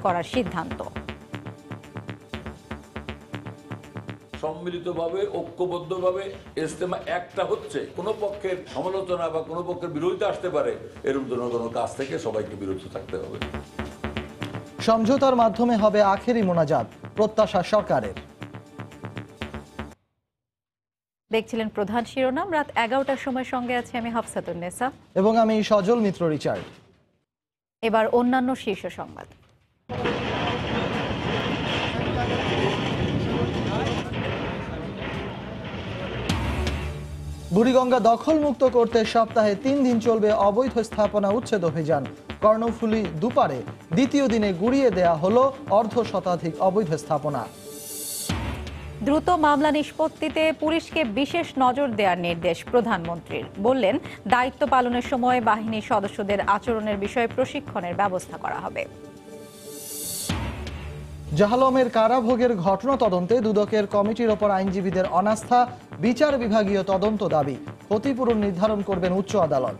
করার সিদ্ধান্ত। সম্মিলিতভাবে ঐক্যবদ্ধভাবে ইজতেমা একটা হচ্ছে, কোনো পক্ষের সমালোচনা বা কোনো পক্ষের বিরোধিতা আসতে পারে, এরকম কোনো কাজ থেকে সবাইকে বিরত থাকতে হবে। সমঝোতার মাধ্যমে হবে আখেরি মোনাজাত, প্রত্যাশা সরকারের। দেখছিলেন প্রধান শিরোনাম। রাত 11টার সময় সঙ্গে আছে আমি হাফসাতুন্নেসা এবং আমি সজল মিত্র রিচার্ড। এবার অন্যান্য শীর্ষ সংবাদ। বুড়িগঙ্গা দখলমুক্ত করতে সপ্তাহে 3 দিন চলবে অবৈধ স্থাপনা উচ্ছেদ অভিযান। কর্ণফুলী দুপারে দ্বিতীয় দিনে গুড়িয়ে দেয়া হলো অর্ধশতাধিক অবৈধ স্থাপনা। দ্রুত মামলা নিষ্পত্তিতে পুলিশকে বিশেষ নজর দেওয়ার নির্দেশ প্রধানমন্ত্রীর। বললেন, দায়িত্ব পালনের সময় বাহিনীর সদস্যদের আচরণের বিষয়ে প্রশিক্ষণের ব্যবস্থা করা হবে। জাহালমের কারাভোগের ঘটনা তদন্তে দুদকের কমিটির ওপর আইনজীবীদের অনাস্থা, বিচার বিভাগীয় তদন্ত দাবি। ক্ষতিপূরণ নির্ধারণ করবেন উচ্চ আদালত।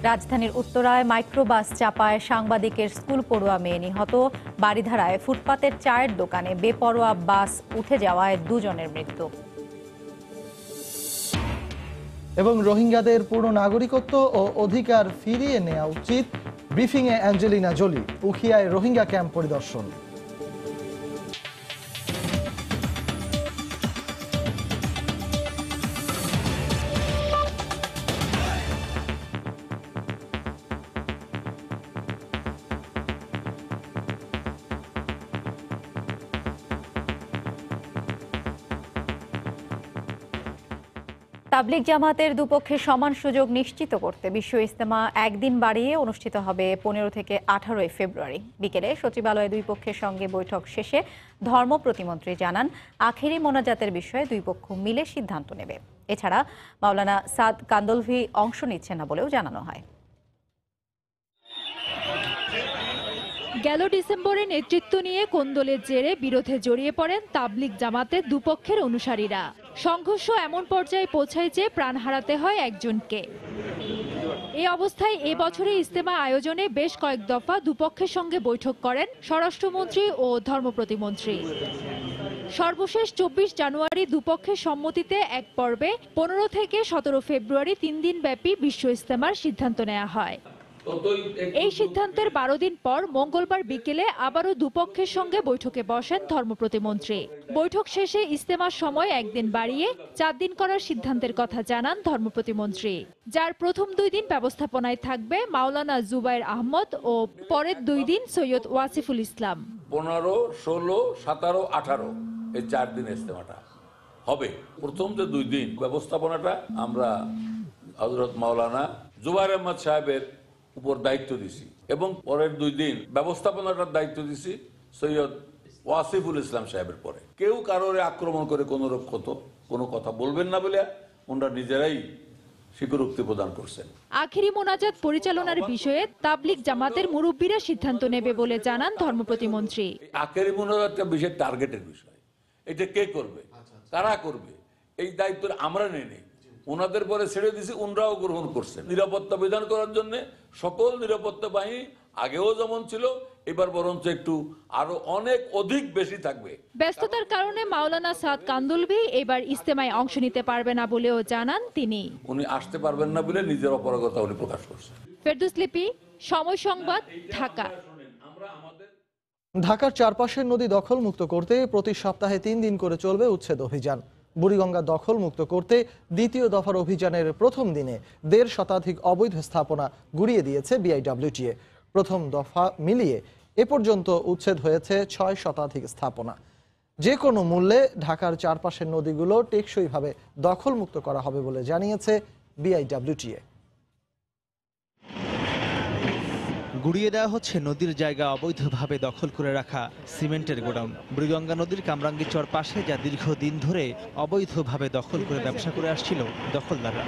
রাজধানীর উত্তরায় মাইক্রোবাস চাপায় সাংবাদিকের স্কুল পড়ুয়া মেয়ে নিহত। বারিধারায় ফুটপাতের চায়ের দোকানে বেপরোয়া বাস উঠে যাওয়ায় 2 জনের মৃত্যু। এবং রোহিঙ্গাদের পূর্ণ নাগরিকত্ব ও অধিকার ফিরিয়ে নেওয়া উচিত, ব্রিফিংয়ে অ্যাঞ্জেলিনা জোলি। উখিয়ায় রোহিঙ্গা ক্যাম্প পরিদর্শন। তাবলিগ জামাতের দুপক্ষের সমান সুযোগ নিশ্চিত করতে বিশ্ব ইজতেমা একদিন বাড়িয়ে অনুষ্ঠিত হবে 15 থেকে 18 ফেব্রুয়ারি। বিকেলে সচিবালয়ে দুই পক্ষের সঙ্গে বৈঠক শেষে ধর্ম প্রতিমন্ত্রী জানান, আখেরি মোনাজাতের বিষয়ে দুই পক্ষ মিলে সিদ্ধান্ত নেবে। এছাড়া মাওলানা সাদ কান্দলভি অংশ নিচ্ছেন না বলেও জানানো হয়। গেল ডিসেম্বরে নেতৃত্ব নিয়ে কোন্দলের জেরে বিরোধে জড়িয়ে পড়েন তাবলিগ জামাতের দুপক্ষের অনুসারীরা। সংঘর্ষ এমন পর্যায়ে পৌঁছায় যে প্রাণ হারাতে হয় একজনকে। এই অবস্থায় এবছরে ইজতেমা আয়োজনে বেশ কয়েক দফা দুপক্ষের সঙ্গে বৈঠক করেন স্বরাষ্ট্রমন্ত্রী ও ধর্ম প্রতিমন্ত্রী। সর্বশেষ 24 জানুয়ারি দুপক্ষের সম্মতিতে এক পর্বে 15 থেকে 17 ফেব্রুয়ারি 3 দিন ব্যাপী বিশ্ব ইজতেমার সিদ্ধান্ত নেওয়া হয়। এই সিদ্ধান্তের 12 দিন পর মঙ্গলবার বিকেলে আবারও দুপক্ষের সঙ্গে বৈঠকে বসেন ধর্ম প্রতিমন্ত্রী। বৈঠক শেষে ইজতেমার সময় একদিন বাড়িয়ে 4 দিন করার সিদ্ধান্তের কথা জানান ধর্ম প্রতিমন্ত্রী, যার প্রথম 2 দিন ব্যবস্থাপনায় থাকবে মাওলানা জুবায়ের আহমদ ও পরের 2 দিন সৈয়দ ওয়াসিফুল ইসলাম। 15, 16, 17, 18 এই 4 দিন ইজতেমাটা হবে। প্রথম যে 2 দিন ব্যবস্থাপনাটা আমরা হযরত মাওলানা জুবায়ের আহমদ সাহেবের উপর দায়িত্ব দিছি এবং পরের 2 দিন ব্যবস্থাপনাটার দায়িত্ব দিছি সৈয়দ ওয়াসিফুল ইসলাম সাহেবের পরে। কেউ কারোরে আক্রমণ করে কোনো কথা বলবেন না বলে ওনারা নিজেরাই স্বীকারোক্তি প্রদান করছেন। আখেরি মোনাজাত পরিচালনার বিষয়ে তাবলিগ জামাতের মুরব্বীরা সিদ্ধান্ত নেবে বলে জানান ধর্ম প্রতিমন্ত্রী। আখেরি মোনাজাতটা বিশেষ টার্গেটের বিষয়। এটা কে করবে, কারা করবে, এই দায়িত্ব আমরা নেই। ওনাদের পরে ছেড়ে দিয়েছি, ওনারাও গ্রহণ করছেন। নিরাপত্তা বিধান করার জন্য সকল নিরাপত্তা বাহিনী আগেও যেমন ছিল, এবার বরঞ্চ একটু আরো অনেক অধিক বেশি থাকবে। ব্যস্ততার কারণে মাওলানা সাদ কান্দলভি এবার ইজতেমায় অংশ নিতে পারবে না বলেও জানান তিনি। উনি আসতে পারবেন না বলে নিজের অপারগতা উনি প্রকাশ করছেন। ফেরদৌস লিপি, সময় সংবাদ, ঢাকা। ঢাকার চারপাশের নদী দখলমুক্ত করতে প্রতি সপ্তাহে 3 দিন করে চলবে উচ্ছেদ অভিযান। বুড়িগঙ্গা দখলমুক্ত করতে দ্বিতীয় দফার অভিযানের প্রথম দিনে 1.5 শতাধিক অবৈধ স্থাপনা গুড়িয়ে দিয়েছে বিআইডব্লিউটিএ। প্রথম দফা মিলিয়ে এ পর্যন্ত উচ্ছেদ হয়েছে 6 শতাধিক স্থাপনা। যে কোনো মূল্যে ঢাকার চারপাশের নদীগুলো টেকসইভাবে দখলমুক্ত করা হবে বলে জানিয়েছে বিআইডব্লিউটিএ। গুড়িয়ে দেওয়া হচ্ছে নদীর জায়গা অবৈধভাবে দখল করে রাখা সিমেন্টের গোডাউন। বুড়িগঙ্গা নদীর কামরাঙ্গীচর পাশে যা দীর্ঘদিন ধরে অবৈধভাবে দখল করে ব্যবসা করে আসছিল দখলদাররা।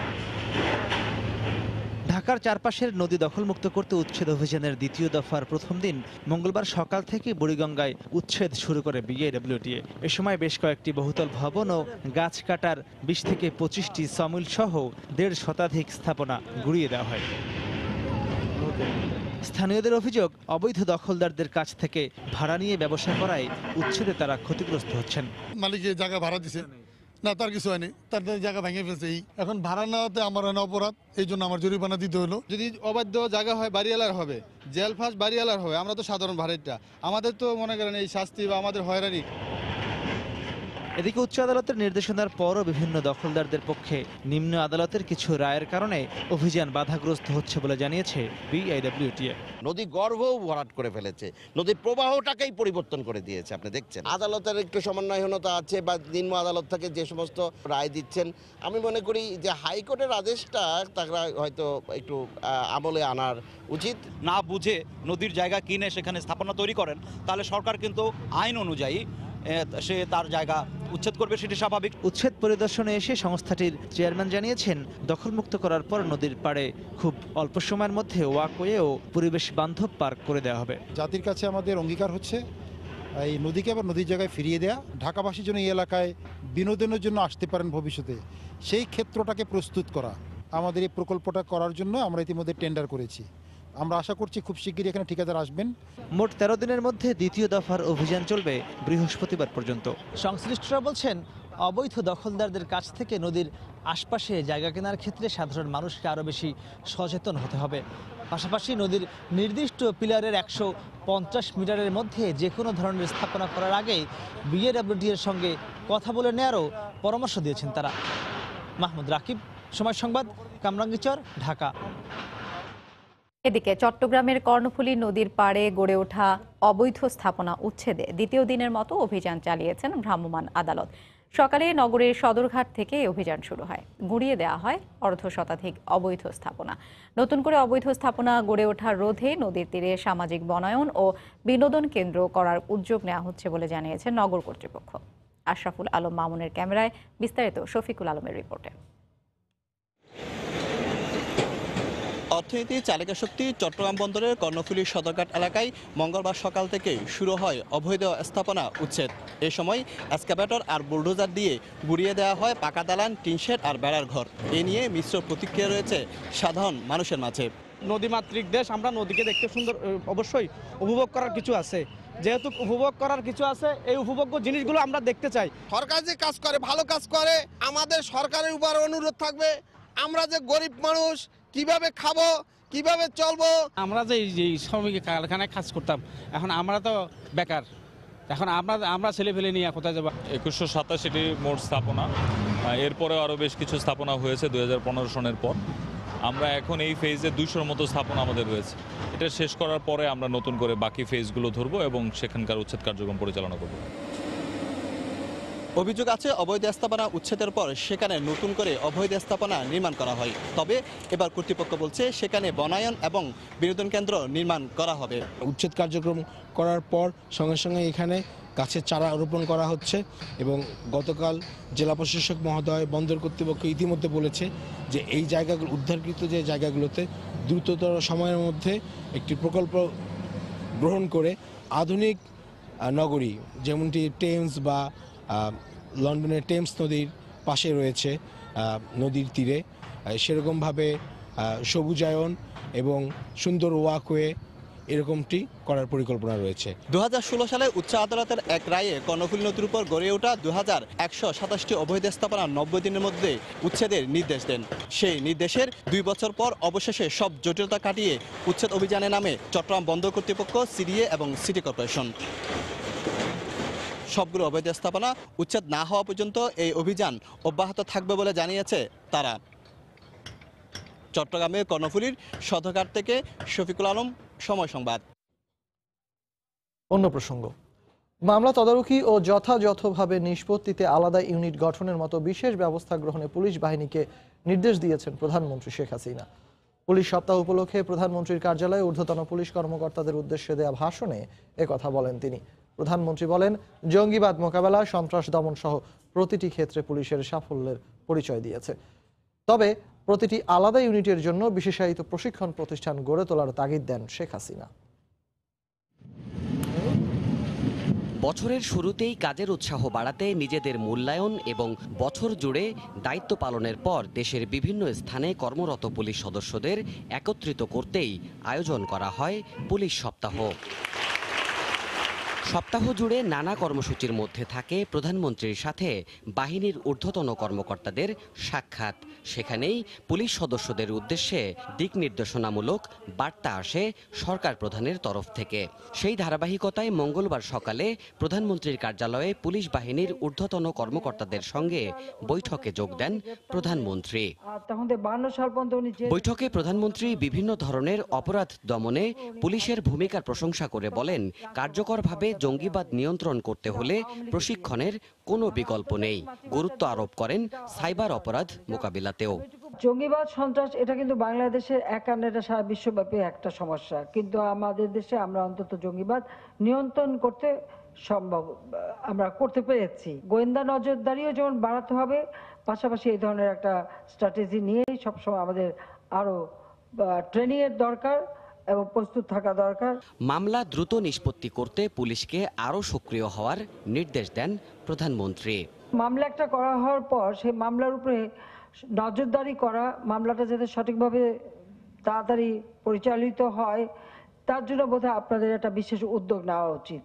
ঢাকার চারপাশের নদী দখলমুক্ত করতে উচ্ছেদ অভিযানের দ্বিতীয় দফার প্রথম দিন মঙ্গলবার সকাল থেকে বুড়িগঙ্গায় উচ্ছেদ শুরু করে বিআইডব্লিউটিএ। এ সময় বেশ কয়েকটি বহুতল ভবন ও গাছ কাটার 20 থেকে 25টি সমিল সহ 1.5 শতাধিক স্থাপনা গুড়িয়ে দেওয়া হয়। স্থানীয়দের অভিযোগ, অবৈধ দখলদারদের কাছ থেকে ভাড়া নিয়ে ব্যবসা করায় উচ্ছেদে তারা ক্ষতিগ্রস্ত হচ্ছেন। মালিকের জায়গা ভাড়া দিছে না, তার কিছু হয়নি, তার জায়গা ভেঙে ফেলছে। এখন ভাড়া নেওয়াতে আমার অপরাধ, এই জন্য আমার জরিমানা দিতে হলো। যদি অবাধ্য জায়গা হয় বাড়িওয়ালার হবে, জেল ফাঁস বাড়িওয়ালার হবে, আমরা তো সাধারণ ভাড়াটিয়া, আমাদের তো মনে করেন এই শাস্তি বা আমাদের হয়রানি। এদিকে উচ্চ আদালতের নির্দেশনার পরও বিভিন্ন দখলদারদের পক্ষে নিম্ন আদালতের কিছু রায়ের কারণে অভিযান বাধাগ্রস্ত হচ্ছে বলে জানিয়েছে বিআইডব্লিউটিএ। নদী গর্ভও ভরাট করে ফেলেছে, নদীর প্রবাহটাকেই পরিবর্তন করে দিয়েছে। আপনি দেখছেন আদালতের একটু সমন্বয়হীনতা আছে বা নিম্ন আদালত থেকে যে সমস্ত রায় দিচ্ছেন, আমি মনে করি যে হাইকোর্টের আদেশটা তারা হয়তো একটু আমলে আনার উচিত। না বুঝে নদীর জায়গা কিনে সেখানে স্থাপনা তৈরি করেন, তাহলে সরকার কিন্তু আইন অনুযায়ী সে তার জায়গা উচ্ছেদ করবে, সেটি স্বাভাবিক। উচ্ছেদ পরিদর্শনে এসে সংস্থাটির চেয়ারম্যান জানিয়েছেন, দখলমুক্ত করার পর নদীর পাড়ে খুব অল্প সময়ের মধ্যে ওয়াকওয়ে ও পরিবেশ বান্ধব পার্ক করে দেওয়া হবে। জাতির কাছে আমাদের অঙ্গীকার হচ্ছে এই নদীকে আবার নদীর জায়গায় ফিরিয়ে দেয়া, ঢাকাবাসীর জন্য এই এলাকায় বিনোদনের জন্য আসতে পারেন ভবিষ্যতে, সেই ক্ষেত্রটাকে প্রস্তুত করা। আমাদের এই প্রকল্পটা করার জন্য আমরা ইতিমধ্যে টেন্ডার করেছি। আমরা আশা করছি খুব শিগগিরই এখানে ঠিকাদার আসবেন। মোট 13 দিনের মধ্যে দ্বিতীয় দফার অভিযান চলবে বৃহস্পতিবার পর্যন্ত। সংশ্লিষ্টরা বলছেন, অবৈধ দখলদারদের কাছ থেকে নদীর আশপাশে জায়গা কেনার ক্ষেত্রে সাধারণ মানুষকে আরও বেশি সচেতন হতে হবে। পাশাপাশি নদীর নির্দিষ্ট পিলারের 150 মিটারের মধ্যে যে কোনো ধরনের স্থাপনা করার আগে বিএডব্লিউটিএর সঙ্গে কথা বলে নেওয়ারও পরামর্শ দিয়েছেন তারা। মাহমুদ রাকিব, সময় সংবাদ, কামরাঙ্গীরচর, ঢাকা। এদিকে চট্টগ্রামের কর্ণফুলী নদীর পাড়ে গড়ে ওঠা অবৈধ স্থাপনা উচ্ছেদে দ্বিতীয় দিনের মতো অভিযান চালিয়েছেন ভ্রাম্যমাণ আদালত। সকালে নগরের সদরঘাট থেকে অভিযান শুরু হয়। গুঁড়িয়ে দেওয়া হয় অর্ধশতাধিক অবৈধ স্থাপনা। নতুন করে অবৈধ স্থাপনা গড়ে ওঠা রোধে নদীর তীরে সামাজিক বনায়ন ও বিনোদন কেন্দ্র করার উদ্যোগ নেওয়া হচ্ছে বলে জানিয়েছে নগর কর্তৃপক্ষ। আশরাফুল আলম মামুনের ক্যামেরায় বিস্তারিত শফিকুল আলমের রিপোর্টে। অর্থনীতি চালিকা শক্তি চট্টগ্রাম বন্দরের কর্ণফুলী সদরঘাট এলাকায় মঙ্গলবার সকাল থেকে শুরু হয় অবৈধ স্থাপনা উচ্ছেদ। এ সময় এক্সকাভেটর আর বুলডোজার দিয়ে গুড়িয়ে দেওয়া হয় পাকা দালান, টিনশেড আর বেড়ার ঘর। এ নিয়ে মিশ্র প্রতিক্রিয়া রয়েছে সাধারণ মানুষের মাঝে। নদীমাতৃক দেশ, আমরা নদীকে দেখতে সুন্দর, অবশ্যই উপভোগ করার কিছু আছে। যেহেতু উপভোগ করার কিছু আছে, এই উপভোগ্য জিনিসগুলো আমরা দেখতে চাই। সরকার যে কাজ করে, ভালো কাজ করে, আমাদের সরকারের উপর অনুরোধ থাকবে, আমরা যে গরিব মানুষ কিভাবে খাবো, কিভাবে চলবো। আমরা যে শ্রমিক কারখানায় কাজ করতাম, এখন আমরা তো বেকার, এখন আমরা ছেলে ফেলে নিয়ে কোথায় যাবো। 2187টি মোট স্থাপনা, এরপরে আরও বেশ কিছু স্থাপনা হয়েছে 2015 সনের পর। আমরা এখন এই ফেজে 200-র মতো স্থাপনা আমাদের রয়েছে। এটা শেষ করার পরে আমরা নতুন করে বাকি ফেজগুলো ধরবো এবং সেখানকার উচ্ছেদ কার্যক্রম পরিচালনা করব। অভিযোগ আছে, অবৈধ স্থাপনা উচ্ছেদের পর সেখানে নতুন করে অবৈধ স্থাপনা নির্মাণ করা হয়। তবে এবার কর্তৃপক্ষ বলছে সেখানে বনায়ন এবং বিনোদন কেন্দ্র নির্মাণ করা হবে। উচ্ছেদ কার্যক্রম করার পর সঙ্গে সঙ্গে এখানে গাছের চারা রোপণ করা হচ্ছে এবং গতকাল জেলা প্রশাসক মহোদয়, বন্দর কর্তৃপক্ষ ইতিমধ্যে বলেছে যে এই জায়গাগুলো, উদ্ধারকৃত যে জায়গাগুলোতে দ্রুততর সময়ের মধ্যে একটি প্রকল্প গ্রহণ করে আধুনিক নগরী, যেমনটি টেমস বা লন্ডনের টেমস নদীর পাশে রয়েছে নদীর তীরে, সেরকমভাবে সবুজায়ন এবং সুন্দর ওয়াকওয়ে এরকমটি করার পরিকল্পনা রয়েছে। 2016 সালে উচ্চ আদালতের এক রায়ে কর্ণফুলী নদীর উপর গড়ে ওঠা 2127টি অবৈধ স্থাপনা 90 দিনের মধ্যে উচ্ছেদের নির্দেশ দেন। সেই নির্দেশের 2 বছর পর অবশেষে সব জটিলতা কাটিয়ে উচ্ছেদ অভিযানে নামে চট্টগ্রাম বন্দর কর্তৃপক্ষ, সিডিএ এবং সিটি কর্পোরেশন। সবগুলো অবৈধ স্থাপনা উচ্ছেদ না হওয়া পর্যন্ত এই অভিযান অব্যাহত থাকবে বলে জানিয়েছে তারা। চট্টগ্রামের কর্ণফুলীর সদরঘাট থেকে শফিকুল আলম, সময় সংবাদ। অন্য প্রসঙ্গ, মামলা তদারকি ও যথাযথভাবে নিষ্পত্তিতে আলাদা ইউনিট গঠনের মতো বিশেষ ব্যবস্থা গ্রহণে পুলিশ বাহিনীকে নির্দেশ দিয়েছেন প্রধানমন্ত্রী শেখ হাসিনা। পুলিশ সপ্তাহ উপলক্ষে প্রধানমন্ত্রীর কার্যালয়ে ঊর্ধ্বতন পুলিশ কর্মকর্তাদের উদ্দেশ্যে দেয়া ভাষণে একথা বলেন তিনি। প্রধানমন্ত্রী বলেন, জঙ্গিবাদ মোকাবেলা, সন্ত্রাস দমন সহ প্রতিটি ক্ষেত্রে পুলিশের সাফল্যের পরিচয় দিয়েছে। তবে প্রতিটি আলাদা ইউনিটের জন্য বিশেষায়িত প্রশিক্ষণ প্রতিষ্ঠান গড়ে তোলার তাগিদ দেন শেখ হাসিনা। বছরের শুরুতেই কাজের উৎসাহ বাড়াতে নিজেদের মূল্যায়ন এবং বছর জুড়ে দায়িত্ব পালনের পর দেশের বিভিন্ন স্থানে কর্মরত পুলিশ সদস্যদের একত্রিত করতেই আয়োজন করা হয় পুলিশ সপ্তাহ। সপ্তাহ জুড়ে নানা কর্মসূচির মধ্যে থাকে প্রধানমন্ত্রীর সাথে বাহিনীর ঊর্ধ্বতন কর্মকর্তাদের সাক্ষাৎ। সেখানেই পুলিশ সদস্যদের উদ্দেশ্যে দিক নির্দেশনামূলক বার্তা আসে সরকার প্রধানের তরফ থেকে। সেই ধারাবাহিকতায় মঙ্গলবার সকালে প্রধানমন্ত্রীর কার্যালয়ে পুলিশ বাহিনীর ঊর্ধ্বতন কর্মকর্তাদের সঙ্গে বৈঠকে যোগ দেন প্রধানমন্ত্রী। বৈঠকে প্রধানমন্ত্রী বিভিন্ন ধরনের অপরাধ দমনে পুলিশের ভূমিকার প্রশংসা করে বলেন, কার্যকরভাবে জঙ্গিবাদ নিয়ন্ত্রণ করতে হলে প্রশিক্ষণের কোনো বিকল্প নেই। গুরুত্ব আরোপ করেন সাইবার অপরাধ মোকাবিলাতেও। জঙ্গিবাদ সন্ত্রাস এটা কিন্তু বাংলাদেশের একান্নে এটা সারা বিশ্বব্যাপী একটা সমস্যা, কিন্তু আমাদের দেশে আমরা অন্তত জঙ্গিবাদ নিয়ন্ত্রণ করতে সম্ভব আমরা করতে পেরেছি। গোয়েন্দা নজরদারিও যেমন বাড়াতে হবে, পাশাপাশি এই ধরনের একটা স্ট্র্যাটেজি নিয়েই সবসময় আমাদের আরো ট্রেনিং এর দরকার এবং প্রস্তুত থাকা দরকার। মামলা দ্রুত নিষ্পত্তি করতে পুলিশকে আরও সক্রিয় হওয়ার নির্দেশ দেন প্রধানমন্ত্রী। মামলা একটা করা হওয়ার পর সেই মামলার উপরে নজরদারি করা, মামলাটা যাতে সঠিকভাবে তাড়াতাড়ি পরিচালিত হয়, তার জন্য বোধহয় আপনাদের একটা বিশেষ উদ্যোগ নেওয়া উচিত।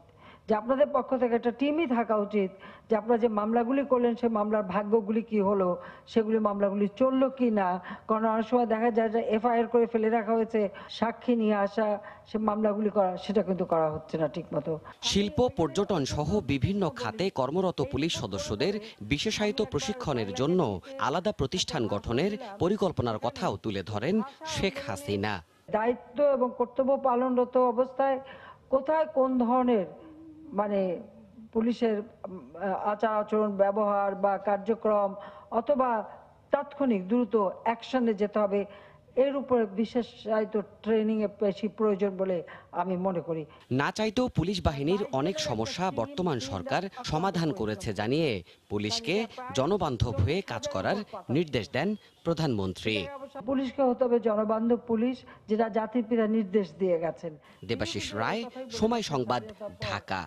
যে আপনাদের পক্ষ থেকে একটা টিমই থাকা উচিত, যে আপনারা যে মামলাগুলি করলেন সেই মামলার ভাগ্যগুলি কি হলো, সেগুলি মামলাগুলি চললো কি না। কারণ অনেক সময় দেখা যায় যে এফআইআর করে ফেলে রাখা হয়েছে, সাক্ষী নিয়ে আসা, সে মামলাগুলি করা, সেটা কিন্তু করা হচ্ছে না ঠিকমতো। শিল্প, পর্যটন সহ বিভিন্ন খাতে কর্মরত পুলিশ সদস্যদের বিশেষায়িত প্রশিক্ষণের জন্য আলাদা প্রতিষ্ঠান গঠনের পরিকল্পনার কথাও তুলে ধরেন শেখ হাসিনা। দায়িত্ব এবং কর্তব্য পালনরত অবস্থায় কোথায় কোন ধরনের পুলিশের আচার আচরণ, ব্যবহার বা কার্যক্রম অথবা তাৎক্ষণিক দ্রুত অ্যাকশনে যেতে হবে, এর উপরে বিশেষায়িত ট্রেনিং এর বেশি প্রয়োজন বলে আমি মনে করি। না চাইতেও পুলিশ বাহিনীর অনেক সমস্যা বর্তমান সরকার সমাধান করেছে জানিয়ে পুলিশকে জনবান্ধব হয়ে কাজ করার নির্দেশ দেন প্রধানমন্ত্রী। পুলিশকে হতে হবে জনবান্ধব পুলিশ, যেটা জাতির পিতা নির্দেশ দিয়ে গেছেন। দেবাশিস রায়, সময় সংবাদ, ঢাকা।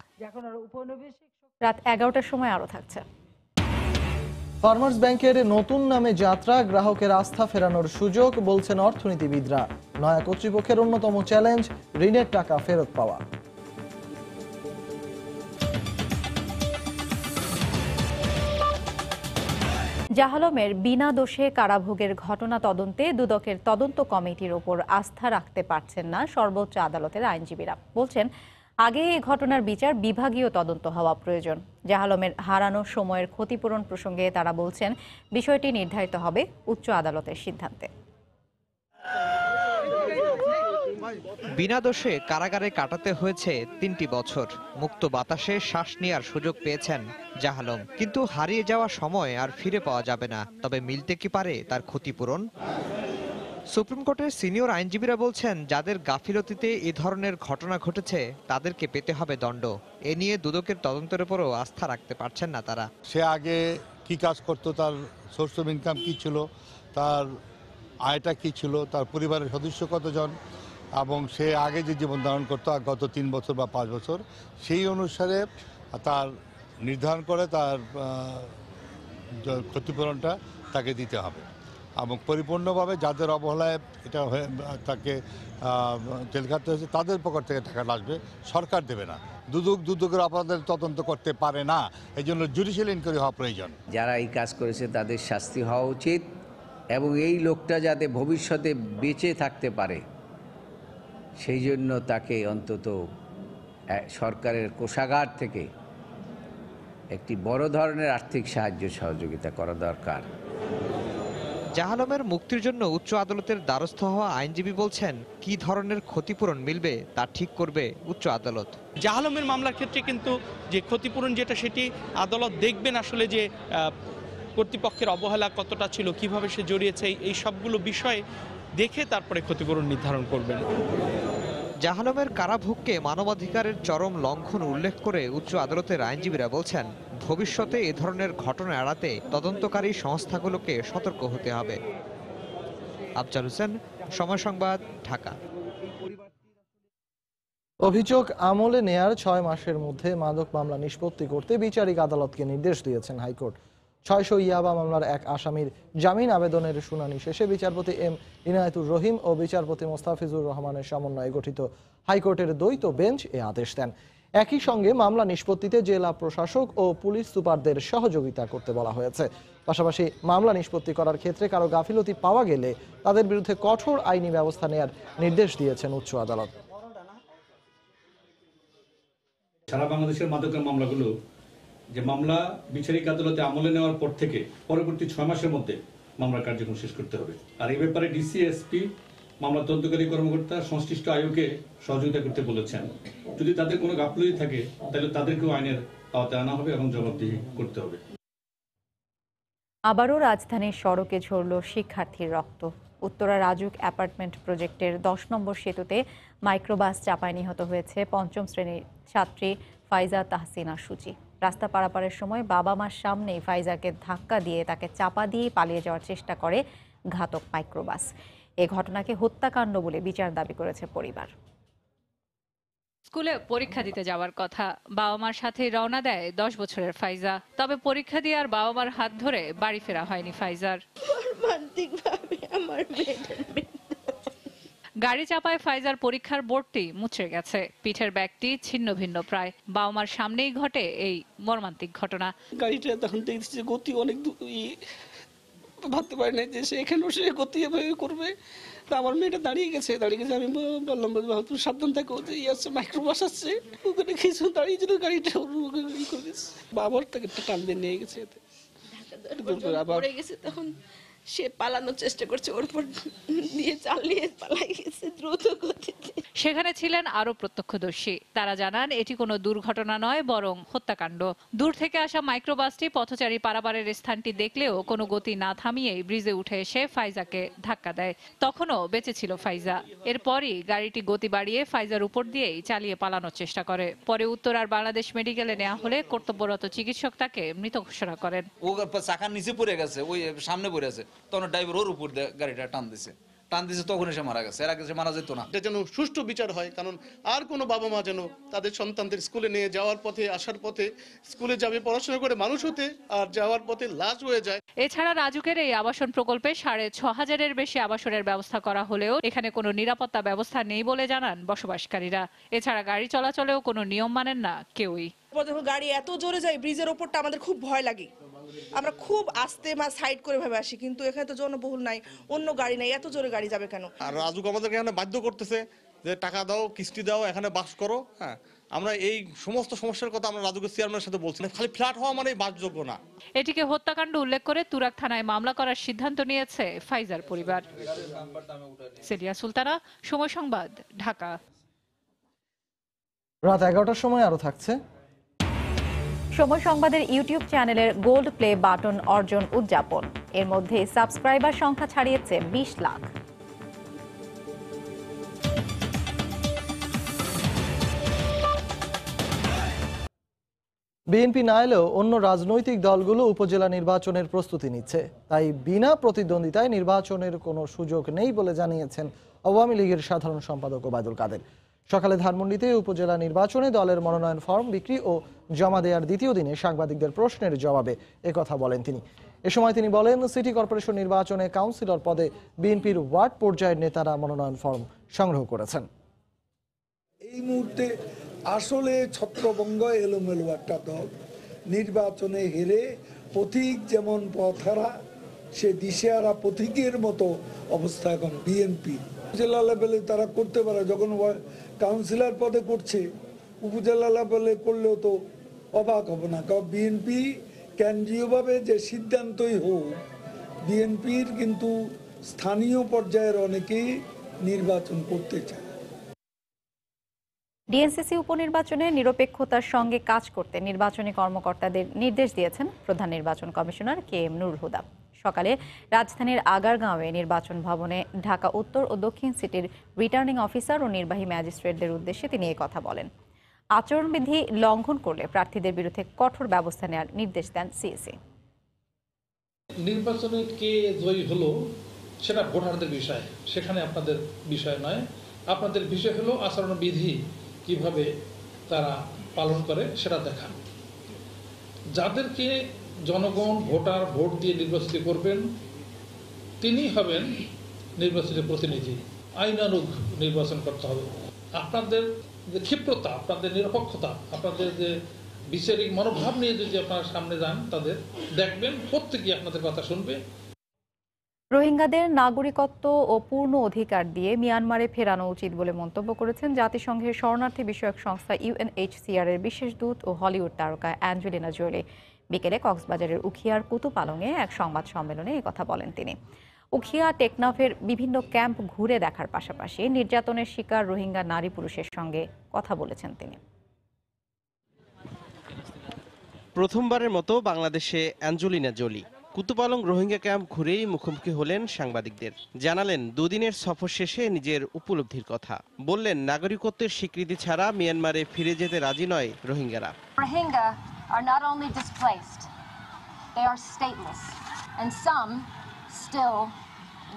রাত 11টার সময় আরো থাকছে। ফার্মার্স ব্যাংকের নতুন নামে যাত্রা, গ্রাহকের আস্থা ফেরানোর সুযোগ, বলছেন অর্থনীতিবিদরা। নয়া কর্তৃপক্ষের অন্যতম চ্যালেঞ্জ ঋণের টাকা ফেরত পাওয়া। জাহালমের বিনা দোষে কারাভোগের ঘটনা তদন্তে দুদকের তদন্ত কমিটির ওপর আস্থা রাখতে পারছেন না সর্বোচ্চ আদালতের আইনজীবীরা। বলছেন, আগে এই ঘটনার বিচার বিভাগীয় তদন্ত হওয়া প্রয়োজন। জাহালমের হারানো সময়ের ক্ষতিপূরণ প্রসঙ্গে তারা বলছেন, বিষয়টি নির্ধারিত হবে উচ্চ আদালতের সিদ্ধান্তে। বিনা দোষে কারাগারে কাটাতে হয়েছে 3টি বছর। মুক্ত বাতাসে শ্বাস নেওয়ার সুযোগ পেয়েছেন জাহালম, কিন্তু হারিয়ে যাওয়া সময় আর ফিরে পাওয়া যাবে না। তবে মিলতে কি পারে তার ক্ষতিপূরণ? সুপ্রিম কোর্টের সিনিয়র আইনজীবীরা বলছেন, যাদের গাফিলতিতে এ ধরনের ঘটনা ঘটেছে তাদেরকে পেতে হবে দণ্ড। এ নিয়ে দুদকের তদন্তের উপরও আস্থা রাখতে পারছেন না তারা। সে আগে কি কাজ করতো, তার সোর্স অফ ইনকাম কী ছিল, তার আয়টা কী ছিল, তার পরিবারের সদস্য কতজন, এবং সে আগে যে জীবন ধারণ করতো গত 3 বছর বা 5 বছর, সেই অনুসারে তার নির্ধারণ করে তার ক্ষতিপূরণটা তাকে দিতে হবে। এবং পরিপূর্ণভাবে যাদের অবহেলায় এটা হয়ে তাকে জেল খাটতে হয়েছে তাদের পকেট থেকে টাকাটা আসবে, সরকার দেবে না। দুদকের অপরাধের তদন্ত করতে পারে না, এই জন্য জুডিশিয়াল ইনকোয়ারি হওয়া প্রয়োজন। যারা এই কাজ করেছে তাদের শাস্তি হওয়া উচিত, এবং এই লোকটা যাতে ভবিষ্যতে বেঁচে থাকতে পারে সেই জন্য তাকে অন্তত সরকারের কোষাগার থেকে একটি বড় ধরনের আর্থিক সাহায্য সহযোগিতা করা দরকার। জাহালমের মুক্তির জন্য উচ্চ আদালতের দ্বারস্থ হওয়া আইনজীবী বলছেন, কি ধরনের ক্ষতিপূরণ মিলবে তা ঠিক করবে উচ্চ আদালত। জাহালমের মামলার ক্ষেত্রে কিন্তু যে ক্ষতিপূরণ যেটা, সেটি আদালত দেখবেন আসলে যে কর্তৃপক্ষের অবহেলা কতটা ছিল, কিভাবে সে জড়িয়েছে, এই সবগুলো বিষয় দেখে তারপরে ক্ষতিপূরণ নির্ধারণ করবেন। জাহালমের কারাভোগকে মানবাধিকারের চরম লঙ্ঘন উল্লেখ করে উচ্চ আদালতের আইনজীবীরা বলছেন, ভবিষ্যতে এ ধরনের ঘটনা এড়াতে তদন্তকারী সংস্থাগুলোকে সতর্ক হতে হবে। আফজাল হোসেন, সময় সংবাদ, ঢাকা। অভিযোগ আমলে নেয়ার 6 মাসের মধ্যে মাদক মামলা নিষ্পত্তি করতে বিচারিক আদালতকে নির্দেশ দিয়েছেন হাইকোর্ট। 600 ইয়াবা মামলার এক আসামির জামিন আবেদনের শুনানি শেষে বিচারপতি এম ইনায়েতুর রহিম ও বিচারপতি মোস্তাফিজুর রহমানের সমন্বয়ে গঠিত হাইকোর্টের দ্বৈত বেঞ্চ এ আদেশ দেন। একই সঙ্গে মামলা নিষ্পত্তিতে জেলা প্রশাসক ও পুলিশ সুপারদের সহযোগিতা করতে বলা হয়েছে। পাশাপাশি মামলা নিষ্পত্তি করার ক্ষেত্রে কারো গাফিলতি পাওয়া গেলে তাদের বিরুদ্ধে কঠোর আইনি ব্যবস্থা নেয়ার নির্দেশ দিয়েছেন উচ্চ আদালত। সারা বাংলাদেশের মাদকের মামলাগুলো যে মামলা বিচারিক আদালতে আমলে নেওয়ার পর থেকে পরবর্তী 6 মাসের মধ্যে মামলার কার্যক্রম শেষ করতে হবে। আর এই ব্যাপারে ডিসি, এসপি, মামলা তদন্তকারী কর্মকর্তা সংশ্লিষ্ট আয়োগকে সহযোগিতা করতে বলেছেন। যদি তাদের কোনো গাফিলতি থাকে তাহলে তাদেরকেও আইনের আওতায় আনা হবে এবং জবাবদিহি করতে হবে। আবারও রাজধানীর সড়কে ঝরল শিক্ষার্থীর রক্ত। উত্তরা রাজুক অ্যাপার্টমেন্ট প্রজেক্টের 10 নম্বর সেতুতে মাইক্রোবাস চাপায় নিহত হয়েছে 5ম শ্রেণীর ছাত্রী ফাইজা তাহসিনা সূচি। রাস্তা পারাপারের সময় বাবা মার সামনেই ফাইজাকে ধাক্কা দিয়ে তাকে চাপা দিয়ে পালিয়ে যাওয়ার চেষ্টা করে ঘাতক মাইক্রোবাস। এ ঘটনাকে হত্যাকাণ্ড বলে বিচার দাবি করেছে পরিবার। স্কুলে পরীক্ষা দিতে যাওয়ার কথা, বাবা মার সাথে রওনা দেয় 10 বছরের ফাইজা। তবে পরীক্ষা দিয়ে আর বাবা মার হাত ধরে বাড়ি ফেরা হয়নি ফাইজার। গাড়ি চাপায় ফাইজার পরীক্ষার বোর্ডটি মুচড়ে গেছে, পিঠের ব্যাগটি ছিন্ন ভিন্ন প্রায়। বাবা মার সামনেই ঘটে এই মর্মান্তিক ঘটনা। গাড়িটা তখন দেখছি গতি অনেক ভাবতে পারি না যে সে এখানেও সে গতি এভাবে করবে। তা আমার মেয়েটা দাঁড়িয়ে গেছে, আমি বললাম তুমি সাবধান থাকো, যে আসছে মাইক্রোবাস আসছে, ওখানে কিছু দাঁড়িয়ে ছিল গাড়িটা করে দিচ্ছে। বাবার তাকে টান দিয়ে নিয়ে গেছে, পড়ে গেছে। তখন সে পালানোর চেষ্টা করছে, ওর উপর দিয়ে চালিয়ে পালাই গেছে দ্রুত গতিতে। সেখানে ছিলেন আরো প্রত্যক্ষদর্শী। তারা জানান এটি কোনো দুর্ঘটনা নয়, বরং হত্যাকাণ্ড। দূর থেকে আসা মাইক্রোবাসটি পথচারী পারাপারের স্থানটি দেখলেও কোনো গতি না থামিয়েই ব্রিজে উঠে এসে ফাইজাকে ধাক্কা দেয়। তখনও বেঁচে ছিল ফাইজা। এরপরই গাড়িটি গতি বাড়িয়ে ফাইজার উপর দিয়েই চালিয়ে পালানোর চেষ্টা করে। পরে উত্তরার বাংলাদেশ মেডিকেলে নেওয়া হলে কর্তব্যরত চিকিৎসক তাকে মৃত ঘোষণা করেন। ও চাকার নিচে পড়ে গেছে, ওই সামনে পড়ে আছে, তখন ড্রাইভার ওর উপর গাড়িটা টান দিছে, তখন এসে মারা গেছে। এর আগে সে মারা যেত না। এটা যেন সুষ্ঠু বিচার হয়, কারণ আর কোনো বাবা মা যেন তাদের সন্তানদের স্কুলে নিয়ে যাওয়ার পথে, আসার পথে, স্কুলে যাবে পড়াশোনা করে মানুষ হতে, আর যাওয়ার পথে লাশ হয়ে যায়। এছাড়া রাজুকের এই আবাসন প্রকল্পে 6,500-এর বেশি আবাসনের ব্যবস্থা করা হলেও এখানে কোনো নিরাপত্তা ব্যবস্থা নেই বলে জানান বসবাসকারীরা। এছাড়া গাড়ি চলাচলেও কোনো নিয়ম মানেন না কেউই। গাড়ি এত জোরে যায়, ব্রিজের ওপরটা আমাদের খুব ভয় লাগে। আমরা খুব আস্তে সাইড করে ভাবে আসি, কিন্তু এখানে তো জনবহুল নাই, অন্য গাড়ি নাই, এত জোরে গাড়ি যাবে কেন? আর রাজুক আমাদেরকে এখানে বাধ্য করতেছে যে টাকা দাও, কিস্তি দাও, এখানে বাস করো। হ্যাঁ, আমরা এই সমস্ত সমস্যার কথা আমরা রাজুকের চেয়ারম্যানের সাথে বলছি। খালি ফ্ল্যাট হওয়া মানে বাসযোগ্য না। এটিকে হত্যাকাণ্ড উল্লেখ করে তুরাগ থানায় মামলা করার সিদ্ধান্ত নিয়েছে ফাইজার পরিবার। সেলিয়া সুলতানা, সময় সংবাদ, ঢাকা। রাত 11টার সময় আরো থাকছে সময় সংবাদের ইউটিউব চ্যানেলের গোল্ড প্লে বাটন অর্জন উদযাপন। এর মধ্যে সাবস্ক্রাইবার সংখ্যা ছাড়িয়েছে 20 লাখ। বিএনপি না এলেও অন্য রাজনৈতিক দলগুলো উপজেলা নির্বাচনের প্রস্তুতি নিচ্ছে, তাই বিনা প্রতিদ্বন্দ্বিতায় নির্বাচনের কোনো সুযোগ নেই বলে জানিয়েছেন আওয়ামী লীগের সাধারণ সম্পাদক ওবায়দুল কাদের। সকালে ধানমন্ডিতে উপজেলা নির্বাচনে দলের মনোনয়ন ফর্ম বিক্রি ও জমা দেওয়ার দ্বিতীয় দিনে সাংবাদিকদের প্রশ্নের জবাবে একথা বলেন তিনি। এ সময় তিনি বলেন, সিটি কর্পোরেশন নির্বাচনে কাউন্সিলর পদে বিএনপির ওয়ার্ড পর্যায়ের নেতারা মনোনয়ন ফর্ম সংগ্রহ করেছেন। এই মুহূর্তে আসলে ছত্রভঙ্গ এলোমেলো একটা দল, নির্বাচনে হেরে পথিক যেমন পথহারা, সে দিশেহারা পথিকের মতো অবস্থা এখন বিএনপি। উপজেলা লেভেলে তারা করতে পারে, যখন কাউন্সিলর পদে করছে, উপজেলা লেভেলে করলেও তো অবাক হব না। কারণ বিএনপি কেন্দ্রীয়ভাবে যে সিদ্ধান্তই হোক, বিএনপির কিন্তু স্থানীয় পর্যায়ের অনেকেই নির্বাচন করতে চায়। ডিএনসিসি উপনির্বাচনে নিরপেক্ষতার সঙ্গে কাজ করতে নির্বাচনী কর্মকর্তাদের নির্দেশ দিয়েছেন প্রধান নির্বাচন কমিশনার KM নুরুল হুদা। সকালে রাজধানীর আগারগাঁওয়ে নির্বাচন ভবনে ঢাকা উত্তর ও দক্ষিণ সিটির রিটার্নিং অফিসার ও নির্বাহী ম্যাজিস্ট্রেটদের উদ্দেশ্যে তিনি এই কথা বলেন। আচরণবিধি লঙ্ঘন করলে প্রার্থীদের বিরুদ্ধে কঠোর ব্যবস্থা নেওয়ার নির্দেশ দেন সিএসি। নির্বাচনে কে জয়ী হলো সেটা ভোটারদের বিষয়, সেখানে আপনাদের বিষয় নয়। আপনাদের বিষয় হলো আচরণবিধি কিভাবে তারা পালন করে সেটা দেখা। যাদেরকে জনগণ ভোট দিয়ে নির্বাচিত করবেন তিনি হবেন নির্বাচিত প্রতিনিধি। আইনানুগ নির্বাচন করতে হবে। আপনাদের যে ক্ষিপ্রতা, আপনাদের নিরপেক্ষতা, আপনাদের যে বিচারিক মনোভাব নিয়ে যদি আপনারা সামনে যান, তাদের দেখবেন প্রত্যেকেই আপনাদের কথা শুনবে। রোহিঙ্গাদের নাগরিকত্ব ও পূর্ণ অধিকার দিয়ে মিয়ানমারে ফেরানো উচিত বলে মন্তব্য করেছেন জাতিসংঘের শরণার্থী বিষয়ক সংস্থা UNHCR এর বিশেষ দূত ও হলিউড তারকা অ্যাঞ্জেলিনা জোলি। বিকেলে কক্সবাজারের উখিয়ার কুতুপালংয়ে এক সংবাদ সম্মেলনে একথা বলেন তিনি। উখিয়া টেকনাফের বিভিন্ন ক্যাম্প ঘুরে দেখার পাশাপাশি নির্যাতনের শিকার রোহিঙ্গা নারী পুরুষের সঙ্গে কথা বলেছেন তিনি। প্রথমবারের মতো বাংলাদেশে Angelina Jolie Kutupalong Rohingya camp ঘুরেই মুখোমুখি হলেন সাংবাদিকদের। জানালেন দুদিনের সফর শেষে নিজের উপলব্ধির কথা। বললেন নাগরিকত্বের স্বীকৃতি ছাড়া মিয়ানমারে ফিরে যেতে রাজি নয় রোহিঙ্গারা। Rohingya are not only displaced, they are stateless, and some still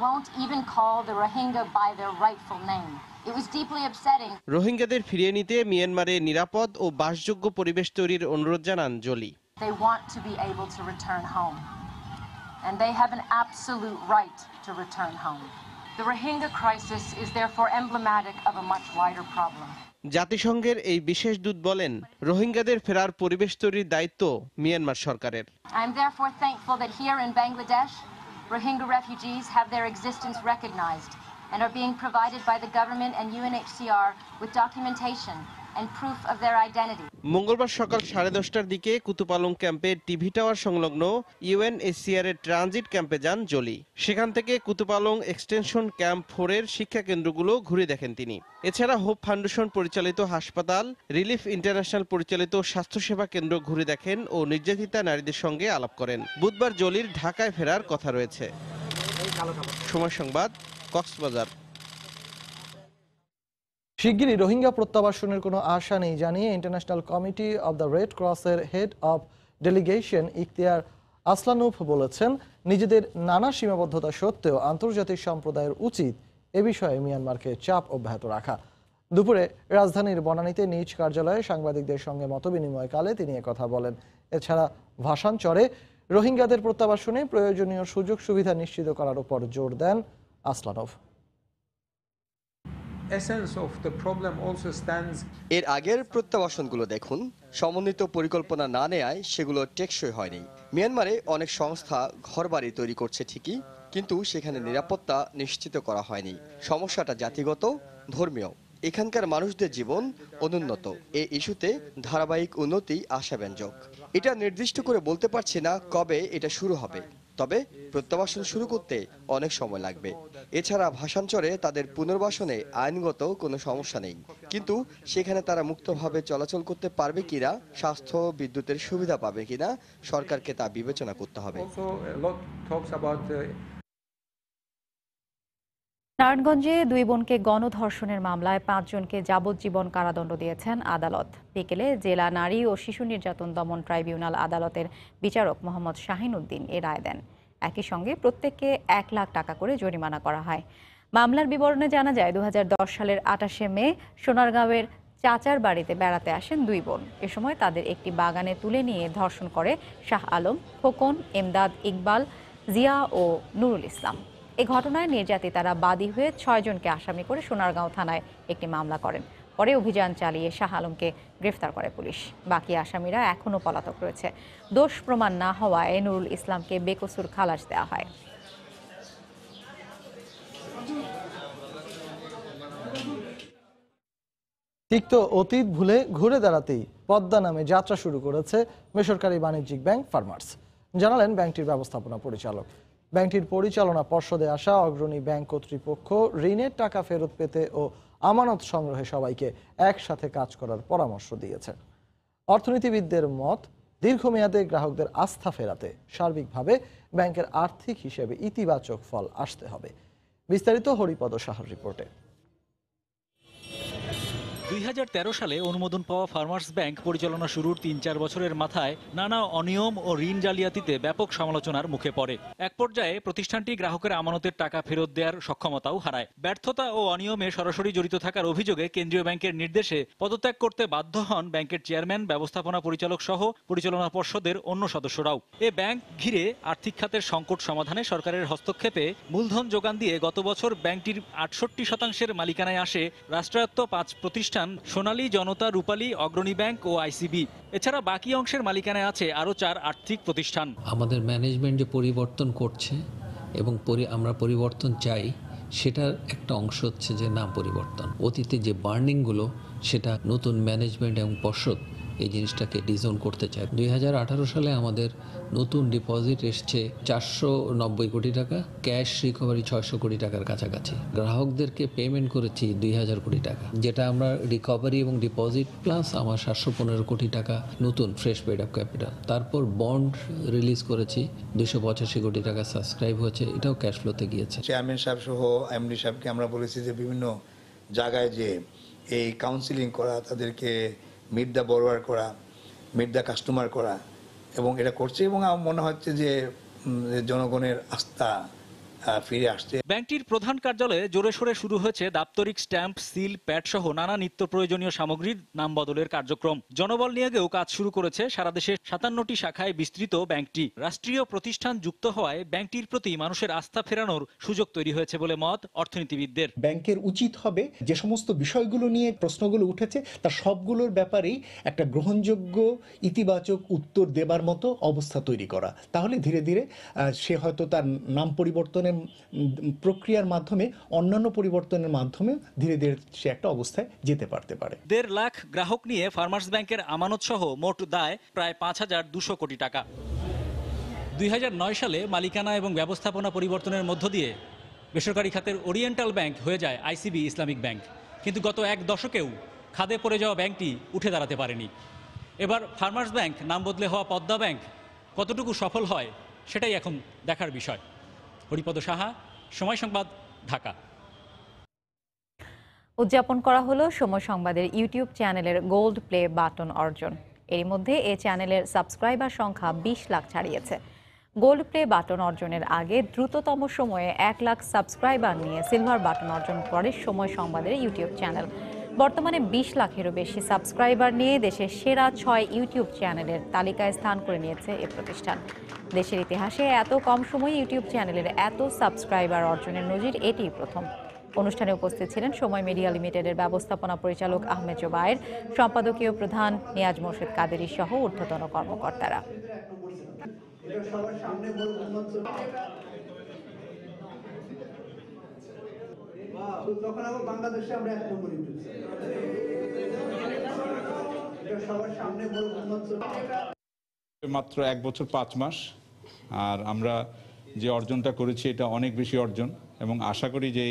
won't even call the Rohingya by their rightful name. It was deeply upsetting. রোহিঙ্গাদের ফিরিয়ে নিতে মিয়ানমারে নিরাপদ ও বাসযোগ্য পরিবেশ তৈরির অনুরোধ জানান Jolie. They want to be able to return home, and they have an absolute right to return home. The Rohingya crisis is therefore emblematic of a much wider problem. জাতিসংঘের এই বিশেষ দূত বলেন, রোহিঙ্গাদের ফেরার পরিবেশ তৈরির দায়িত্ব মিয়ানমার সরকারের। I am therefore thankful that here in Bangladesh, Rohingya refugees have their existence recognized and are being provided by the government and UNHCR with documentation and proof of their identity. মঙ্গলবার সকাল 10:30টার দিকে কুতুপালং ক্যাম্পে TV tower সংলগ্ন UNHCR এর transit ক্যাম্পে যান Jolie. সেখান থেকে কুতুপালং এক্সটেনশন ক্যাম্প 4 এর শিক্ষা কেন্দ্রগুলো ঘুরে দেখেন তিনি। এছাড়া হোপ ফাউন্ডেশন পরিচালিত হাসপাতাল, রিলিফ ইন্টারন্যাশনাল পরিচালিত স্বাস্থ্যসেবা কেন্দ্র ঘুরে দেখেন ও নির্যাতিতা নারীদের সঙ্গে আলাপ করেন। বুধবার জোলির ঢাকায় ফেরার কথা রয়েছে। সময় সংবাদ, কক্সবাজার। শিগগিরই রোহিঙ্গা প্রত্যাবাসনের কোনো আশা নেই জানিয়ে international committee of the red ক্রসের head of delegation Ikhtiyar Aslanov বলেছেন, নিজেদের নানা সীমাবদ্ধতা সত্ত্বেও আন্তর্জাতিক সম্প্রদায়ের উচিত এ বিষয়ে মিয়ানমারকে চাপ অব্যাহত রাখা। দুপুরে রাজধানীর বনানীতে নিজ কার্যালয়ে সাংবাদিকদের সঙ্গে মতবিনিময়কালে তিনি একথা বলেন। এছাড়া ভাষাঞ্চরে রোহিঙ্গাদের প্রত্যাবাসনে প্রয়োজনীয় সুযোগ সুবিধা নিশ্চিত করার উপর জোর দেন আসলানুফ। এর আগের প্রত্যাবাসনগুলো দেখুন, সমন্বিত পরিকল্পনা না নেয়ায় সেগুলো টেকসই হয়নি। মিয়ানমারে অনেক সংস্থা ঘরবাড়ি তৈরি করছে ঠিকই, কিন্তু সেখানে নিরাপত্তা নিশ্চিত করা হয়নি। সমস্যাটা জাতিগত, ধর্মীয়। এখানকার মানুষদের জীবন অনুন্নত। এই ইস্যুতে ধারাবাহিক উন্নতি আশাব্যঞ্জক। এটা নির্দিষ্ট করে বলতে পারছি না কবে এটা শুরু হবে, তবে প্রত্যাবাসন শুরু করতে অনেক সময় লাগবে। এছাড়া ভাষাঞ্চরে তাদের পুনর্বাসনে আইনগত কোনো সমস্যা নেই, কিন্তু সেখানে তারা মুক্তভাবে চলাচল করতে পারবে কিনা, স্বাস্থ্য বিদ্যুতের সুবিধা পাবে কিনা, সরকারকে তা বিবেচনা করতে হবে। নারায়ণগঞ্জে 2 বোনকে গণধর্ষণের মামলায় 5 জনকে যাবজ্জীবন কারাদণ্ড দিয়েছেন আদালত। বিকেলে জেলা নারী ও শিশু নির্যাতন দমন ট্রাইব্যুনাল আদালতের বিচারক মোহাম্মদ শাহিন উদ্দিন এ রায় দেন। একই সঙ্গে প্রত্যেককে 1 লাখ টাকা করে জরিমানা করা হয়। মামলার বিবরণে জানা যায়, 2010 সালের 28শে মে সোনারগাঁওয়ের চাচার বাড়িতে বেড়াতে আসেন 2 বোন। এ সময় তাদের একটি বাগানে তুলে নিয়ে ধর্ষণ করে শাহ আলম, খোকন, এমদাদ, ইকবাল, জিয়া ও নুরুল ইসলাম। এ ঘটনায় নির্যাতিতারা বাদী হয়ে 6 জনকে আসামি করে সোনারগাঁও থানায় একটি মামলা করেন। পরে অভিযান চালিয়ে শাহ আলমকে গ্রেফতার করে পুলিশ। বাকি আসামিরা এখনও পলাতক রয়েছে। দোষ প্রমাণ না হওয়ায় নুরুল ইসলামকে বেকসুর খালাস দেওয়া হয়। তিক্ত অতীত ভুলে ঘুরে দাঁড়াতেই পদ্মা নামে যাত্রা শুরু করেছে বেসরকারি বাণিজ্যিক ব্যাংক ফার্মার্স, জানালেন ব্যাংকটির ব্যবস্থাপনা পরিচালক। ব্যাংকটির পরিচালনা পর্ষদে আসা অগ্রণী ব্যাংক কর্তৃপক্ষ ঋণের টাকা ফেরত পেতে ও আমানত সংগ্রহে সবাইকে একসাথে কাজ করার পরামর্শ দিয়েছে। অর্থনীতিবিদদের মত, দীর্ঘমেয়াদে গ্রাহকদের আস্থা ফেরাতে সার্বিকভাবে ব্যাংকের আর্থিক হিসেবে ইতিবাচক ফল আসতে হবে। বিস্তারিত হরিপদ সাহার রিপোর্টে। 2013 সালে অনুমোদন পাওয়া ফার্মার্স ব্যাংক পরিচালনা শুরুর 3-4 বছরের মাথায় নানা অনিয়ম ও ঋণ জালিয়াতিতে ব্যাপক সমালোচনার মুখে পড়ে। এক পর্যায়ে প্রতিষ্ঠানটি গ্রাহকের আমানতের টাকা ফেরত দেওয়ার সক্ষমতাও হারায়। ব্যর্থতা ও অনিয়মে সরাসরি জড়িত থাকার অভিযোগে কেন্দ্রীয় ব্যাংকের নির্দেশে পদত্যাগ করতে বাধ্য হন ব্যাংকের চেয়ারম্যান, ব্যবস্থাপনা পরিচালক সহ পরিচালনা পর্ষদের অন্য সদস্যরাও। এ ব্যাংক ঘিরে আর্থিক খাতের সংকট সমাধানে সরকারের হস্তক্ষেপে মূলধন যোগান দিয়ে গত বছর ব্যাংকটির 68% মালিকানায় আসে রাষ্ট্রায়ত্ত 5 প্রতিষ্ঠান সোনালী, জনতা, রূপালী, অগ্রণী ব্যাংক ও আইসিবি। এছাড়া বাকি অংশের মালিকানায় আছে আরও 4 আর্থিক প্রতিষ্ঠান। আমাদের ম্যানেজমেন্ট যে পরিবর্তন করছে এবং আমরা পরিবর্তন চাই, সেটার একটা অংশ হচ্ছে যে নাম পরিবর্তন। অতীতে যে বার্নিংগুলো, সেটা নতুন ম্যানেজমেন্ট এবং পর্ষদ এই জিনিসটাকে ডিজোন করতে চায়। 2018 সালে আমাদের নতুন ডিপোজিট এসছে 490 কোটি টাকা, ক্যাশ রিকভারি 600 কোটি টাকার কাছাকাছি। গ্রাহকদেরকে পেমেন্ট করেছি 2000 কোটি টাকা, যেটা আমরা রিকভারি এবং ডিপোজিট প্লাস আমার 715 কোটি টাকা নতুন ফ্রেশ পেড আপ ক্যাপিটাল। তারপর বন্ড রিলিজ করেছি 285 কোটি টাকা সাবস্ক্রাইব হয়েছে, এটাও ক্যাশ ফ্লোতে গিয়েছে। চেয়ারম্যান সাহেব সহ এমডি সাহেবকে আমরা বলেছি যে বিভিন্ন জায়গায় যে এই কাউন্সিলিং করা, তাদেরকে মিট দ্য বরোয়ার করা, মিট দ্য কাস্টমার করা, এবং এটা করছে এবং আমার মনে হচ্ছে যে জনগণের আস্থা ফিরে আসছে। ব্যাংকটির প্রধান কার্যালয়ে জোরে সোরে শুরু হয়েছে দাপ্তরিক স্ট্যাম্প, সিল, প্যাড সহ নানা নিত্য প্রয়োজনীয় সামগ্রীর নাম বদলের কার্যক্রম। জনবল নিয়োগেও কাজ শুরু করেছে সারা দেশে 57টি শাখায় বিস্তৃত ব্যাংকটি। রাষ্ট্রীয় প্রতিষ্ঠান যুক্ত হওয়ায় ব্যাংকটির প্রতি মানুষের আস্থা ফেরানোর সুযোগ তৈরি হয়েছে বলে মত অর্থনীতিবিদদের। ব্যাংকের উচিত হবে যে সমস্ত বিষয়গুলো নিয়ে প্রশ্নগুলো উঠেছে তার সবগুলোর ব্যাপারেই একটা গ্রহণযোগ্য ইতিবাচক উত্তর দেবার মতো অবস্থা তৈরি করা। তাহলে ধীরে ধীরে সে হয়তো তার নাম পরিবর্তনের প্রক্রিয়ার মাধ্যমে, অন্যান্য পরিবর্তনের মাধ্যমে ধীরে ধীরে সে একটা অবস্থায় যেতে পারতে পারে। 1.5 লাখ গ্রাহক নিয়ে ফার্মার্স ব্যাংকের আমানত সহ মোট দায় প্রায় 5200 কোটি টাকা। 2009 সালে মালিকানা এবং ব্যবস্থাপনা পরিবর্তনের মধ্য দিয়ে বেসরকারি খাতের ওরিয়েন্টাল ব্যাংক হয়ে যায় আইসিবি ইসলামিক ব্যাংক। কিন্তু গত এক দশকেও খাদে পড়ে যাওয়া ব্যাংকটি উঠে দাঁড়াতে পারেনি। এবার ফার্মার্স ব্যাংক নাম বদলে হওয়া পদ্মা ব্যাংক কতটুকু সফল হয়, সেটাই এখন দেখার বিষয়। হরিপদ সাহা, সময় সংবাদ, ঢাকা। উদযাপন করা হলো সময় সংবাদের ইউটিউব চ্যানেলের গোল্ড প্লে বাটন অর্জন। এর মধ্যে এ চ্যানেলের সাবস্ক্রাইবার সংখ্যা 20 লাখ ছাড়িয়েছে। গোল্ড প্লে বাটন অর্জনের আগে দ্রুততম সময়ে 1 লাখ সাবস্ক্রাইবার নিয়ে সিলভার বাটন অর্জন করে সময় সংবাদের ইউটিউব চ্যানেল। বর্তমানে 20 লাখেরও বেশি সাবস্ক্রাইবার নিয়ে দেশের সেরা 6 ইউটিউব চ্যানেলের তালিকায় স্থান করে নিয়েছে এ প্রতিষ্ঠান। দেশের ইতিহাসে এত কম সময়ে ইউটিউব চ্যানেলের এত সাবস্ক্রাইবার অর্জনের নজির এটিই প্রথম। অনুষ্ঠানে উপস্থিত ছিলেন সময় মিডিয়া লিমিটেডের ব্যবস্থাপনা পরিচালক আহমেদ জোবায়ের, সম্পাদকীয় প্রধান নিয়াজ মোর্শেদ কাদেরী সহ ঊর্ধ্বতন কর্মকর্তারা। তখন আবার বাংলাদেশে আমরা 1 নম্বরে উঠেছি। এটা সবার সামনে বড় উন্নত। মাত্র 1 বছর 5 মাস, আর আমরা যে অর্জনটা করেছি এটা অনেক বেশি অর্জন, এবং আশা করি যে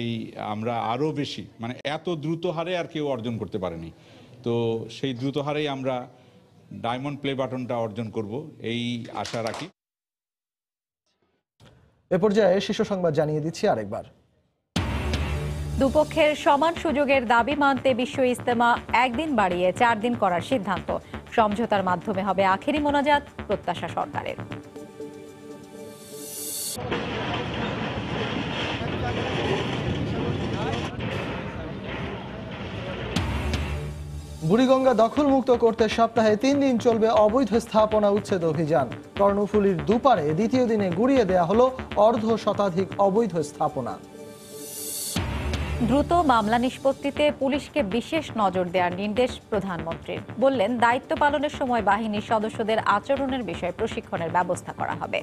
আমরা আরও বেশি, মানে এত দ্রুত হারে আর কেউ অর্জন করতে পারেনি। তো সেই দ্রুত হারেই আমরা ডায়মন্ড প্লে বাটনটা অর্জন করব, এই আশা রাখি। এ পর্যায়ে শীর্ষ সংবাদ জানিয়ে দিচ্ছি আরেকবার। দুপক্ষের সমান সুযোগের দাবি মানতে বিশ্ব ইজতেমা 1 দিন বাড়িয়ে 4 দিন করার সিদ্ধান্ত। সমঝোতার মাধ্যমে হবে আখেরি মোনাজাত, প্রত্যাশা সরকারের। বুড়িগঙ্গা দখলমুক্ত করতে সপ্তাহে 3 দিন চলবে অবৈধ স্থাপনা উচ্ছেদ অভিযান। কর্ণফুলীর দুপারে দ্বিতীয় দিনে গুড়িয়ে দেয়া হলো অর্ধশতাধিক অবৈধ স্থাপনা। দ্রুত মামলা নিষ্পত্তিতে পুলিশকে বিশেষ নজর দেওয়ার নির্দেশ প্রধানমন্ত্রীর। বললেন, দায়িত্ব পালনের সময় বাহিনীর সদস্যদের আচরণের বিষয়ে প্রশিক্ষণের ব্যবস্থা করা হবে।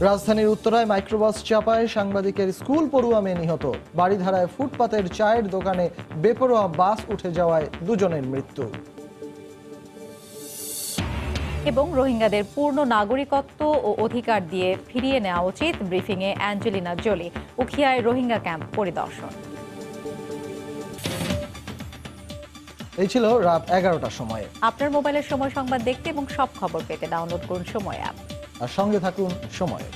রাজধানীর উত্তরায় মাইক্রোবাস চাপায় সাংবাদিকের স্কুল পড়ুয়া মেয়ে নিহত। বাড়িধারায় ফুটপাতের চায়ের দোকানে বেপরোয়া বাস উঠে যাওয়ায় 2 জনের মৃত্যু। এবং রোহিঙ্গাদের পূর্ণ নাগরিকত্ব ও অধিকার দিয়ে ফিরিয়ে নেওয়া উচিত, ব্রিফিংয়ে অ্যাঞ্জেলিনা জোলি। উখিয়ায় রোহিঙ্গা ক্যাম্প পরিদর্শন। এই ছিল রাত 11টার সময়ে। আপনার মোবাইলের সময় সংবাদ দেখতে এবং সব খবর পেতে ডাউনলোড করুন সময় অ্যাপ। আর সঙ্গে থাকুন সময়ের।